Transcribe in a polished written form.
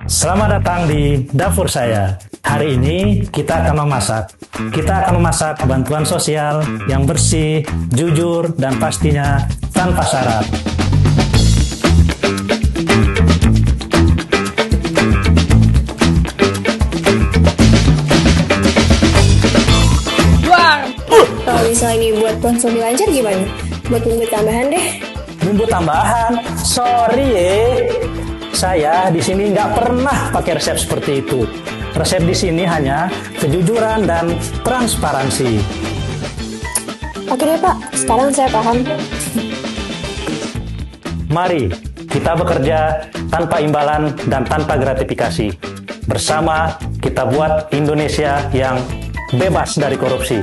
Selamat datang di dapur saya. Hari ini kita akan memasak. Kita akan memasak bantuan sosial yang bersih, jujur, dan pastinya tanpa syarat. Kalau misalnya ini buat langsung dilancar gimana? Buat bumbu tambahan deh. Bumbu tambahan? Sorry saya di sini nggak pernah pakai resep seperti itu. Resep di sini hanya kejujuran dan transparansi. Oke deh Pak, sekarang saya paham. Mari kita bekerja tanpa imbalan dan tanpa gratifikasi. Bersama kita buat Indonesia yang bebas dari korupsi.